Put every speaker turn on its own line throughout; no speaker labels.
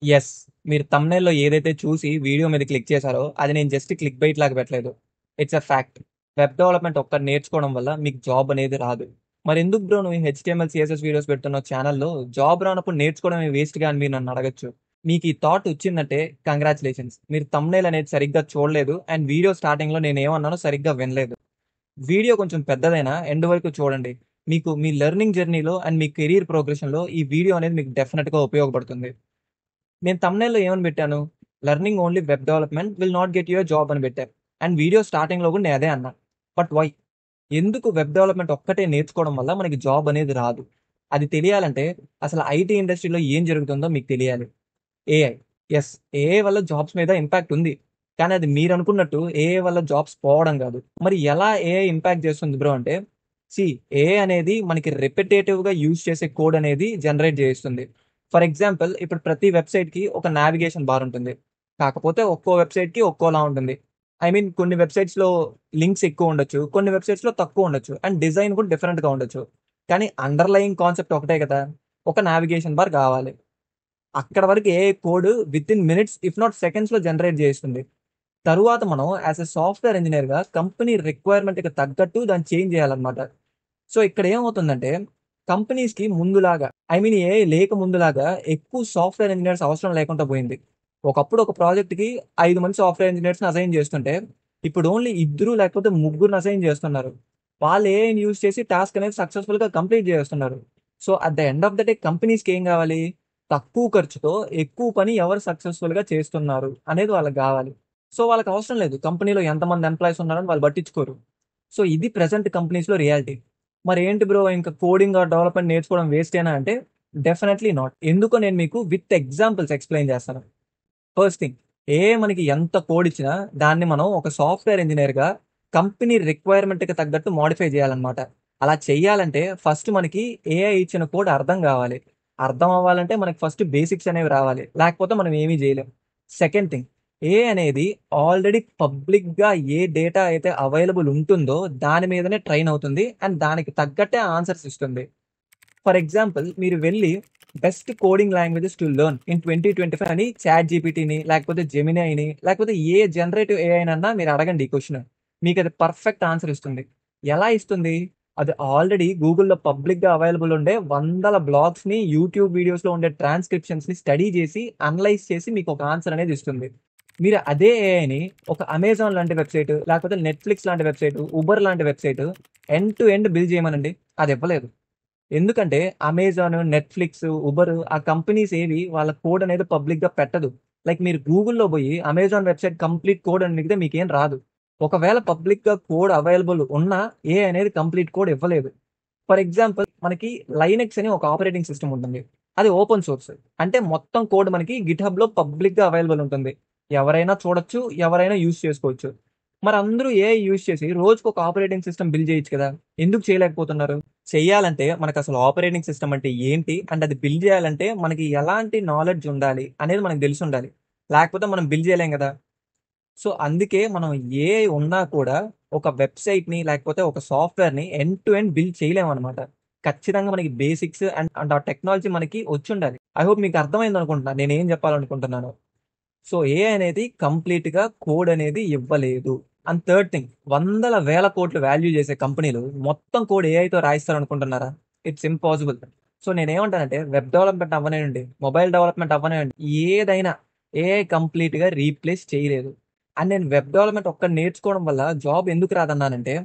Yes. మీరు థంబ్‌నెయిల్‌లో ఏదైతే చూసి వీడియో మీద క్లిక్ చేశారో, అది నేను జస్ట్ క్లిక్ బైట్ లాగా పెట్టలేదు. It's a fact. Web development ఒక్కటి నేర్చుకోవడం వల్ల మీకు జాబ్ అనేది రాదు. మరెందుకు బ్రో నువ్వు హెచ్‌టీఎంఎల్, సీఎస్ఎస్ వీడియోస్ పెడుతున్నావు ఛానెల్‌లో? జాబ్ రానప్పుడు నేర్చుకోవడమే వేస్ట్‌గా అని మీరు నన్ను అడగొచ్చు. మీకు ఈ థాట్ వచ్చిందంటే కంగ్రాచ్యులేషన్స్. మీరు థంబ్‌నెయిల్ అనేది సరిగ్గా చూడలేదు అండ్ వీడియో స్టార్టింగ్‌లో నేనేమన్నానో సరిగ్గా వినలేదు. వీడియో కొంచెం పెద్దదైనా ఎండ్ వరకు చూడండి. మీకు మీ లెర్నింగ్ జర్నీలో అండ్ మీ కెరియర్ ప్రోగ్రెషన్‌లో ఈ వీడియో అనేది మీకు డెఫినిట్‌గా ఉపయోగపడుతుంది. నేను థంబ్‌నెయిల్‌లో ఏమని పెట్టాను? Learning only web development will not get you a job అని పెట్టా. అండ్ వీడియో స్టార్టింగ్‌లో కూడా నేను అదే అన్నా. But why? ఎందుకు వెబ్ డెవలప్‌మెంట్ ఒక్కటే నేర్చుకోవడం వల్ల మనకి జాబ్ అనేది రాదు? అది తెలియాలంటే అసలు ఐటీ ఇండస్ట్రీలో ఏం జరుగుతుందో మీకు తెలియాలి. ఏఐ. యెస్. ఏఐ వల్ల జాబ్స్ మీద ఇంపాక్ట్ ఉంది. కానీ అది మీరనుకున్నట్టు ఏఐ వల్ల జాబ్స్ పోవడం కాదు. మరి ఎలా ఏఐ ఇంపాక్ట్ చేస్తుంది బ్రో అంటే, సీ ఏఐ అనేది మనకి రిపిటేటివ్‌గా యూజ్ చేసే కోడ్ అనేది జనరేట్ చేస్తుంది. ఫర్ ఎగ్జాంపుల్ ఇప్పుడు ప్రతి వెబ్‌సైట్‌కి ఒక నావిగేషన్ బార్ ఉంటుంది. కాకపోతే ఒక్కో వెబ్‌సైట్‌కి ఒక్కోలా ఉంటుంది. ఐ మీన్ కొన్ని వెబ్‌సైట్స్‌లో లింక్స్ ఎక్కువ ఉండొచ్చు. కొన్ని వెబ్‌సైట్స్‌లో తక్కువ ఉండొచ్చు. అండ్ డిజైన్ కూడా డిఫరెంట్‌గా ఉండొచ్చు. కానీ అండర్‌లయింగ్ కాన్సెప్ట్ ఒకటే కదా! ఒక నావిగేషన్ బార్ కావాలి. అక్కడ వరకు AI code within minutes if not సెకండ్స్‌లో జనరేట్ చేస్తుంది. తరువాత మనం యాస్ ఎ సాఫ్ట్‌వేర్ ఇంజినీర్‌గా కంపెనీ రిక్వైర్మెంట్‌కి తగ్గట్టు దాన్ని చేంజ్ చేయాలన్నమాట. సో, ఇక్కడ ఏమవుతుందంటే కంపెనీస్‌కి ముందులాగా ఐ మీన్ ఏఐ లేక ముందులాగా ఎక్కువ సాఫ్ట్‌వేర్ ఇంజినీర్స్ అవసరం లేకుండా పోయింది. ఒకప్పుడు ఒక ప్రాజెక్ట్‌కి 5 మంది సాఫ్ట్‌వేర్ ఇంజినీర్స్‌ని అసైన్ చేస్తుంటే, ఇప్పుడు ఓన్లీ ఇద్దరు లేకపోతే ముగ్గురిని అసైన్ చేస్తున్నారు. వాళ్ళు ఏఐని యూజ్ చేసి టాస్క్ అనేది సక్సెస్‌ఫుల్‌గా కంప్లీట్ చేస్తున్నారు. So, at the end of the day కంపెనీస్‌కి ఏం కావాలి? తక్కువ ఖర్చుతో ఎక్కువ పని ఎవరు సక్సెస్‌ఫుల్‌గా చేస్తున్నారు అనేది వాళ్ళకి గావాలి. సో, వాళ్ళకి అవసరం లేదు. కంపెనీలో ఎంతమంది ఎంప్లాయీస్ ఉన్నారని వాళ్ళు పట్టించుకోరు. సో, ఇది ప్రెజెంట్ కంపెనీస్‌లో రియాలిటీ. మరేంటి బ్రో ఇంక కోడింగ్ ఆర్ డెవలప్‌మెంట్ నేర్చుకోవడం వేస్టేనా అంటే డెఫినైట్‌లీ నాట్. ఎందుకో నేను మీకు విత్ ఎగ్జాంపుల్స్ ఎక్స్‌ప్లెయిన్ చేస్తాను. ఫస్ట్ థింగ్ ఏఐ మనకి ఎంత కోడ్ ఇచ్చినా దాన్ని మనం ఒక సాఫ్ట్‌వేర్ ఇంజినీర్‌గా కంపెనీ రిక్వైర్మెంట్‌కి తగ్గట్టు మోడిఫై చేయాలన్నమాట. అలా చేయాలంటే ఫస్ట్ మనకి ఏఐ ఇచ్చిన కోడ్ అర్థం కావాలి. అర్థం అవ్వాలంటే మనకి ఫస్ట్ బేసిక్స్ అనేవి రావాలి. లేకపోతే మనం ఏమీ చేయలేం. సెకండ్ థింగ్ ఏఐ అనేది ఆల్రెడీ పబ్లిక్‌గా ఏ డేటా అయితే అవైలబుల్ ఉంటుందో దాని మీదనే ట్రైన్ అవుతుంది. అండ్ దానికి తగ్గట్టే ఆన్సర్స్ ఇస్తుంది. ఫర్ ఎగ్జాంపుల్ మీరు వెళ్లి best coding languages to learn in 2025 అని చాట్ జీపీటీని లేకపోతే జెమినైని లేకపోతే ఏ జనరేటివ్ ఏఐ నన్నా మీరు అడగండి ఈ క్వశ్చన్. మీకు అది పర్ఫెక్ట్ ఆన్సర్ ఇస్తుంది. ఎలా ఇస్తుంది? అది ఆల్రెడీ గూగుల్‌లో పబ్లిక్‌గా అవైలబుల్ ఉండే వందల బ్లాగ్స్‌ని, యూట్యూబ్ వీడియోస్‌లో ఉండే ట్రాన్స్క్రిప్షన్స్‌ని స్టడీ చేసి, అనలైజ్ చేసి మీకు ఒక ఆన్సర్ అనేది ఇస్తుంది. మీరు అదే ఏఐని ఒక అమెజాన్ లాంటి వెబ్‌సైట్, లేకపోతే నెట్‌ఫ్లిక్స్ లాంటి వెబ్‌సైట్, ఉబర్ లాంటి website end to end build చేయమనండి. అది ఇవ్వలేదు. ఎందుకంటే అమెజాన్, నెట్‌ఫ్లిక్స్, ఉబర్ ఆ కంపెనీస్ ఏవి వాళ్ళ కోడ్ అనేది పబ్లిక్‌గా పెట్టదు. లైక్ మీరు గూగుల్‌లో బోయి అమెజాన్ వెబ్‌సైట్ కంప్లీట్ కోడ్ అని అడిగితే మీకేం రాదు. ఒకవేళ పబ్లిక్‌గా కోడ్ అవైలబుల్ ఉన్నా ఏఐ అనేది కంప్లీట్ కోడ్ ఇవ్వలేదు. ఫర్ ఎగ్జాంపుల్ మనకి లైనక్స్ అని ఒక ఆపరేటింగ్ సిస్టమ్ ఉంటుంది. అది ఓపెన్ సోర్స్. అంటే మొత్తం కోడ్ మనకి గిట్‌హబ్‌లో పబ్లిక్‌గా అవైలబుల్ ఉంటుంది. ఎవరైనా చూడొచ్చు, ఎవరైనా యూజ్ చేసుకోవచ్చు. మరి అందరూ ఏఐ యూజ్ చేసి రోజుకొక ఆపరేటింగ్ సిస్టమ్ బిల్డ్ చేయొచ్చు కదా! ఎందుకు చేయలేకపోతున్నారు? చెయ్యాలంటే మనకసలు ఆపరేటింగ్ సిస్టమ్ అంటే ఏంటి? అండ్ అది బిల్డ్ చేయాలంటే మనకి ఎలాంటి నాలెడ్జ్ ఉండాలి అనేది మనకు తెలిసుండాలి. లేకపోతే మనం బిల్డ్ చేయలేం గదా! సో, అందుకే మనం ఏఐ ఉన్నా కూడా ఒక వెబ్‌సైట్‌ని లేకపోతే ఒక సాఫ్ట్‌వేర్‌ని ఎండ్ టు ఎండ్ బిల్డ్ చేయలేమనమాట. ఖచ్చితంగా మనకి బేసిక్స్ అండ్ ఆ టెక్నాలజీ మనకి వచ్చుండాలి. ఐ హోప్ మీకు అర్థమైందనుకుంటున్నా నేనేం చెప్పాలనుకుంటున్నానో. సో, ఏఐ అనేది కంప్లీట్‌గా కోడ్ అనేది ఇవ్వలేదు. అండ్ థర్డ్ థింగ్ వందల వేల కోట్లు వాల్యూ చేసే కంపెనీలు మొత్తం కోడ్ ఏఐతో రాయిస్తారనుకుంటున్నారా? It's impossible. సో, నేనేమంటానంటే వెబ్ డెవలప్‌మెంట్ అవ్వనివ్వండి, మొబైల్ డెవలప్‌మెంట్ అవ్వనివ్వండి, ఏదైనా ఏఐ కంప్లీట్‌గా రీప్లేస్ చేయలేదు. అండ్ నేను వెబ్ డెవలప్‌మెంట్ ఒక్కటి నేర్చుకోవడం వల్ల జాబ్ ఎందుకు రాదన్నానంటే,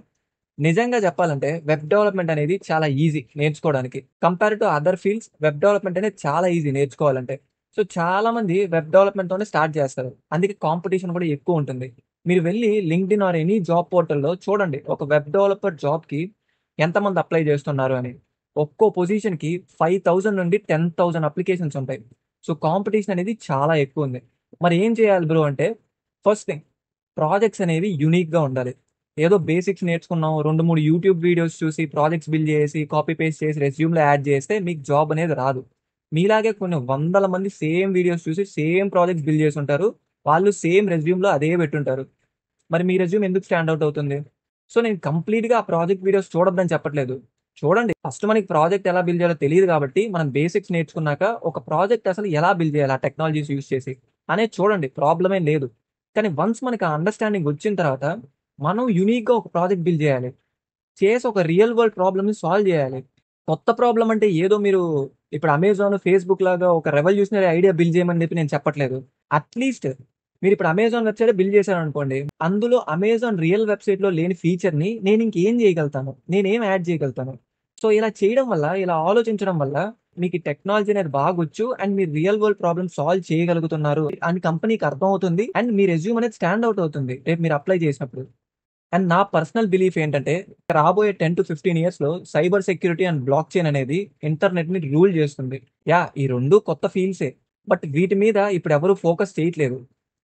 నిజంగా చెప్పాలంటే వెబ్ డెవలప్‌మెంట్ అనేది చాలా ఈజీ నేర్చుకోవడానికి. Compare to other fields web development అనేది చాలా ఈజీ నేర్చుకోవాలంటే. సో, చాలామంది వెబ్ డెవలప్‌మెంట్‌తోనే స్టార్ట్ చేస్తారు. అందుకే కాంపిటీషన్ కూడా ఎక్కువుంటుంది. మీరు వెళ్లి లింక్డ్ఇన్ ఆర్ ఎనీ జాబ్ పోర్టల్‌లో చూడండి. ఒక వెబ్ డెవలపర్ జాబ్‌కి ఎంతమంది అప్లై చేస్తున్నారు అని. ఒక్కో పొజిషన్‌కి 5000 నుండి 10,000 అప్లికేషన్స్ ఉంటాయి. సో, కాంపిటీషన్ అనేది చాలా ఎక్కువుంది. మరి ఏం చేయాలి బ్రో అంటే, ఫస్ట్ థింగ్ ప్రాజెక్ట్స్ అనేవి యూనిక్‌గా ఉండాలి. ఏదో బేసిక్స్ నేర్చుకున్నాం. 2, 3 యూట్యూబ్ వీడియోస్ చూసి ప్రాజెక్ట్స్ బిల్డ్ చేసి, కాపీ పేస్ట్ చేసి రెజ్యూమ్‌లో యాడ్ చేస్తే మీకు జాబ్ అనేది రాదు. మీలాగే కొన్ని వందల మంది సేమ్ వీడియోస్ చూసి సేమ్ ప్రాజెక్ట్స్ బిల్డ్ చేసుంటారు. వాళ్ళు సేమ్ రెజ్యూమ్‌లో అదే పెట్టుంటారు. మరి మీ రెజ్యూమ్ ఎందుకు స్టాండ్ ఔట్ అవుతుంది? సో, నేను కంప్లీట్‌గా ఆ ప్రాజెక్ట్ వీడియోస్ చూడొద్దని చెప్పట్లేదు. చూడండి, ఫస్ట్ మనకి ప్రాజెక్ట్ ఎలా బిల్డ్ చేయాలో తెలియదు కాబట్టి మనం బేసిక్స్ నేర్చుకున్నాక ఒక ప్రాజెక్ట్ అసలు ఎలా బిల్డ్ చేయాలి ఆ టెక్నాలజీస్ యూజ్ చేసి అనేది చూడండి, ప్రాబ్లమ్ ఏం లేదు. కానీ వన్స్ మనకి ఆ అండర్స్టాండింగ్ వచ్చిన తర్వాత మనం యూనిక్గా ఒక ప్రాజెక్ట్ బిల్డ్ చేయాలి, చేసి ఒక రియల్ వరల్డ్ ప్రాబ్లమ్ని సాల్వ్ చేయాలి. కొత్త ప్రాబ్లం అంటే ఏదో మీరు ఇప్పుడు అమెజాన్, ఫేస్బుక్ లాగా ఒక రెవల్యూషనరీ ఐడియా బిల్డ్ చేయమని చెప్పి నేను చెప్పట్లేదు. అట్లీస్ట్ మీరు ఇప్పుడు అమెజాన్ వెబ్సైట్ బిల్డ్ చేశారనుకోండి, అందులో అమెజాన్ రియల్ వెబ్సైట్‌లో లేని ఫీచర్‌ని నేను ఇంకేం చేయగలుగుతాను? నేనేం యాడ్ చేయగలుగుతాను? సో, ఇలా చేయడం వల్ల, ఇలా ఆలోచించడం వల్ల మీకు ఈ టెక్నాలజీ అనేది బాగొచ్చు అండ్ మీరు రియల్ వరల్డ్ ప్రాబ్లమ్ సాల్వ్ చేయగలుగుతున్నారు అని కంపెనీకి అర్థమవుతుంది. అండ్ మీ రెజ్యూమ్ అనేది స్టాండ్ ఔట్ అవుతుంది రేపు మీరు అప్లై చేసినప్పుడు. అండ్ నా పర్సనల్ బిలీఫ్ ఏంటంటే, రాబోయే 10-15 ఇయర్స్‌లో cyber security and block chain అనేది ఇంటర్నెట్‌ని రూల్ చేస్తుంది. యాహ్! ఈ 2 కొత్త ఫీల్డ్సే. బట్ వీటి మీద ఇప్పుడు ఎవరు ఫోకస్ చేయట్లేదు.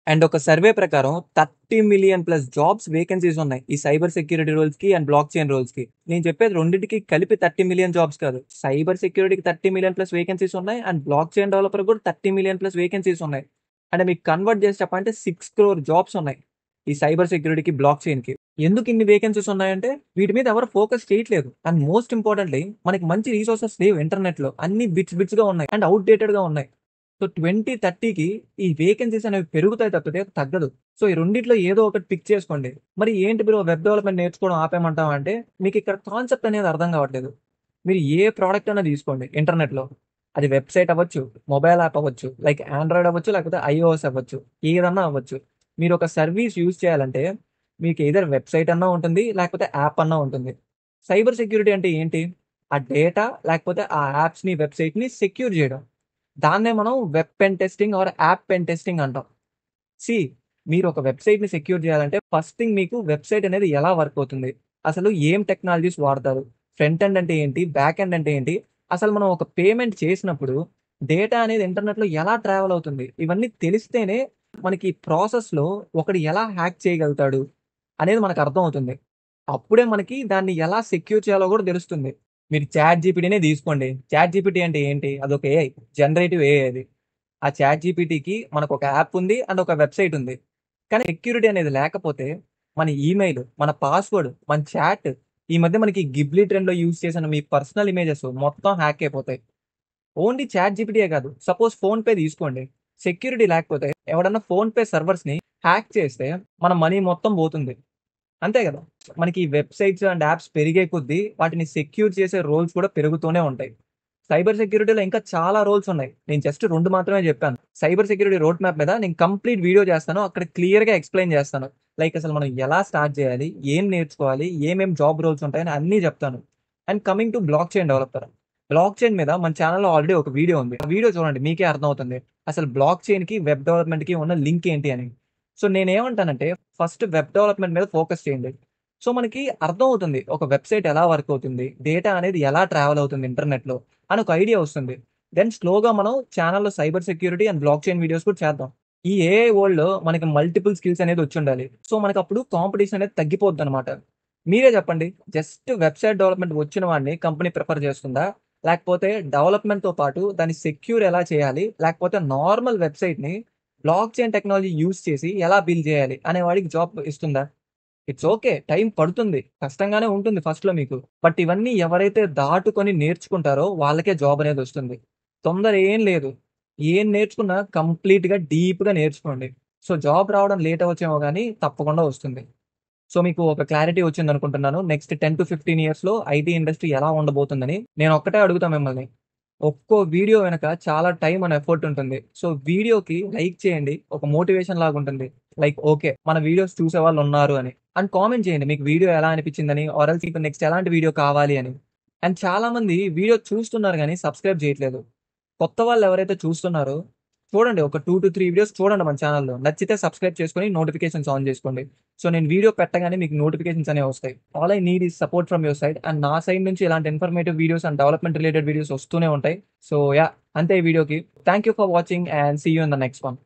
అండ్ ఒక సర్వే ప్రకారం 30,000,000+ జాబ్స్ వేకెన్సీస్ ఉన్నాయి ఈ సైబర్ సెక్యూరిటీ రోల్స్‌కి అండ్ బ్లాక్ చైన్ రోల్స్‌కి. నేను చెప్పేది రెండిటికి కలిపి 30,000,000 జాబ్స్ కాదు. సైబర్ సెక్యూరిటీకి 30,000,000+ వేకెన్సీస్ ఉన్నాయి. అండ్ బ్లాక్ చైన్ డెవలపర్‌కి కూడా 30,000,000+ వేకెన్సీస్ ఉన్నాయి. అంటే మీకు కన్వర్ట్ చేసి చెప్పాలంటే 6 క్రోర్ జాబ్స్ ఉన్నాయి ఈ సైబర్ సెక్యూరిటీకి, బ్లాక్ చైన్‌కి. ఎందుకు ఇన్ని వేకెన్సీస్ ఉన్నాయంటే వీటి మీద ఎవరు ఫోకస్ చేయట్లేదు. అండ్ మోస్ట్ ఇంపార్టెంట్‌లీ మనకి మంచి రిసోర్సెస్ లేవు ఇంటర్నెట్‌లో. అన్నీ బిట్స్‌గా ఉన్నాయి అండ్ ఔట్‌డేటెడ్‌గా ఉన్నాయి. సో 2030కి ఈ వేకెన్సీస్ అనేవి పెరుగుతాయి తప్పితే తగ్గదు. సో ఈ రెండిట్లో ఏదో ఒకటి పిక్ చేసుకోండి. మరి ఏంటి బ్రో వెబ్ డెవలప్‌మెంట్ నేర్చుకోవడం ఆపేయమంటావా అంటే, మీకు ఇక్కడ కాన్సెప్ట్ అనేది అర్థం కావట్లేదు. మీరు ఏ ప్రోడక్ట్ అయినా తీసుకోండి ఇంటర్నెట్‌లో. అది వెబ్‌సైట్ అవ్వచ్చు, మొబైల్ యాప్ అవ్వచ్చు, లైక్ ఆండ్రాయిడ్ అవ్వచ్చు, లేకపోతే ఐఓఎస్ అవ్వచ్చు. ఏదన్నా అవ్వచ్చు. మీరు ఒక సర్వీస్ యూజ్ చేయాలంటే మీకు ఎయిదర్ వెబ్‌సైట్ అన్నా ఉంటుంది, లేకపోతే యాప్ అన్నా ఉంటుంది. సైబర్ సెక్యూరిటీ అంటే ఏంటి? ఆ డేటా లేకపోతే ఆ యాప్స్‌ని, వెబ్‌సైట్‌ని సెక్యూర్ చేయడం. దాన్నే మనం web pen testing are app pen testing అంటాం. సీ, మీరు ఒక వెబ్‌సైట్‌ని సెక్యూర్ చేయాలంటే ఫస్ట్ థింగ్ మీకు వెబ్‌సైట్ అనేది ఎలా వర్క్ అవుతుంది? అసలు ఏం టెక్నాలజీస్ వాడతారు? ఫ్రంట్ ఎండ్ అంటే ఏంటి? బ్యాక్ ఎండ్ అంటే ఏంటి? అసలు మనం ఒక పేమెంట్ చేసినప్పుడు డేటా అనేది ఇంటర్నెట్‌లో ఎలా ట్రావెల్ అవుతుంది? ఇవన్నీ తెలిస్తేనే మనకి ప్రాసెస్‌లో ఒకడు ఎలా హ్యాక్ చేయగలుగుతాడు అనేది మనకు అర్థమవుతుంది. అప్పుడే మనకి దాన్ని ఎలా సెక్యూర్ చేయాలో కూడా తెలుస్తుంది. మీరు చాట్ జీపీటీనే తీసుకోండి. చాట్ జీపీటీ అంటే ఏంటి? అదొక ఏఐ. జనరేటివ్ ఏఐ అది. ఆ చాట్ జీపీటీకి మనకొక యాప్ ఉంది. అండ్ ఒక వెబ్‌సైట్ ఉంది. కానీ సెక్యూరిటీ అనేది లేకపోతే మన ఈమెయిల్, మన పాస్‌వర్డ్, మన చాట్ ఈ మధ్య మనకి గిబ్లీ ట్రెండ్‌లో యూజ్ చేసిన మీ పర్సనల్ ఇమేజెస్ మొత్తం హ్యాక్ అయిపోతాయి. ఓన్లీ చాట్ జీపీటీయే కాదు. సపోజ్ ఫోన్‌పే తీసుకోండి. సెక్యూరిటీ లేకపోతే ఎవడన్నా ఫోన్‌పే సర్వర్స్‌ని హ్యాక్ చేస్తే మన మనీ మొత్తం పోతుంది. అంతే గదా! మనకి వెబ్‌సైట్స్ అండ్ యాప్స్ పెరిగే కొద్దీ వాటిని సెక్యూర్ చేసే రోల్స్ కూడా పెరుగుతూనే ఉంటాయి. సైబర్ సెక్యూరిటీలో ఇంకా చాలా రోల్స్ ఉన్నాయి. నేను జస్ట్ 2 మాత్రమే చెప్పాను. సైబర్ సెక్యూరిటీ రోడ్ మ్యాప్ మీద నేను కంప్లీట్ వీడియో చేస్తాను. అక్కడ క్లియర్‌గా ఎక్స్‌ప్లెయిన్ చేస్తాను. లైక్ అసలు మనం ఎలా స్టార్ట్ చేయాలి? ఏం నేర్చుకోవాలి? ఏమేం జాబ్ రోల్స్ ఉంటాయని అన్నీ చెప్తాను. And coming to block chain developer. Block chain మీద మన ఛానెల్‌లో ఆల్రెడీ ఒక వీడియో ఉంది. ఆ వీడియో చూడండి మీకే అర్థమవుతుంది. అసలు బ్లాక్ చైన్‌కి, వెబ్ డెవలప్‌మెంట్‌కి ఉన్న లింక్ ఏంటి అని. సో నేనేమంటానంటే ఫస్ట్ వెబ్ డెవలప్‌మెంట్ మీద ఫోకస్ చేయండి. సో మనకి అర్థమవుతుంది. ఒక వెబ్‌సైట్ ఎలా వర్క్ అవుతుంది? డేటా అనేది ఎలా ట్రావెల్ అవుతుంది ఇంటర్నెట్‌లో అని ఒక ఐడియా వస్తుంది. దెన్ స్లోగా మనం ఛానెల్‌లో cyber security and block chain videos కూడా చేద్దాం. ఈ ఏఐ వరల్డ్‌లో మనకి మల్టిపుల్ స్కిల్స్ అనేది వచ్చుండాలి. సో మనకప్పుడు కాంపిటీషన్ అనేది తగ్గిపోద్దనమాట. మీరే చెప్పండి. జస్ట్ వెబ్‌సైట్ డెవలప్‌మెంట్ వచ్చిన వాడిని కంపెనీ ప్రిఫర్ చేస్తుందా? లేకపోతే డెవలప్‌మెంట్‌తో పాటు దాన్ని సెక్యూర్ ఎలా చేయాలి? లేకపోతే నార్మల్ వెబ్‌సైట్‌ని బ్లాక్ చైన్ టెక్నాలజీ యూజ్ చేసి ఎలా బిల్డ్ చేయాలి అనే వాడికి జాబ్ ఇస్తుందా? It's okay. టైం పడుతుంది. కష్టంగానే ఉంటుంది ఫస్ట్‌లో మీకు. బట్ ఇవన్నీ ఎవరైతే దాటుకొని నేర్చుకుంటారో వాళ్ళకే జాబ్ అనేదొస్తుంది. తొందర ఏం లేదు. ఏం నేర్చుకున్నా కంప్లీట్‌గా డీప్‌గా నేర్చుకోండి. సో జాబ్ రావడం లేట్ అవ్వచ్చేమో గానీ తప్పకుండా వస్తుంది. సో మీకు ఒక క్లారిటీ వచ్చిందనుకుంటున్నాను. నెక్స్ట్ 10-15 ఇయర్స్‌లో ఐటీ ఇండస్ట్రీ ఎలా ఉండబోతుందని. నేనొక్కటే అడుగుతా మిమ్మల్ని. ఒక్కో వీడియో వెనక చాలా టైమ్ అండ్ ఎఫర్ట్ ఉంటుంది. సో వీడియోకి లైక్ చేయండి. ఒక మోటివేషన్ లాగుంటుంది. లైక్ ఓకే, మన వీడియోస్ చూసేవాళ్ళున్నారు అని. అండ్ కామెంట్ చేయండి మీకు వీడియో ఎలా అనిపించిందని ఆర్ ఎల్స్ మీకు నెక్స్ట్ ఎలాంటి వీడియో కావాలి అని. అండ్ చాలామంది వీడియో చూస్తున్నారు గానీ సబ్స్క్రైబ్ చేయట్లేదు. కొత్త వాళ్ళెవరైతే చూస్తున్నారో చూడండి. ఒక 2-3 వీడియోస్ చూడండి మన ఛానెల్‌లో. నచ్చితే సబ్స్క్రైబ్ చేసుకొని నోటిఫికేషన్స్ ఆన్ చేసుకోండి. సో నేను వీడియో పెట్టగానే మీకు నోటిఫికేషన్స్ అనేవి వస్తాయి. All I need is support from your side. And నా సైడ్ నుంచి ఇలాంటి informative videos and development related videos వస్తూనే ఉంటాయి. So yeah! అంతే ఈ వీడియోకి. Thank you for watching and see you in the next one.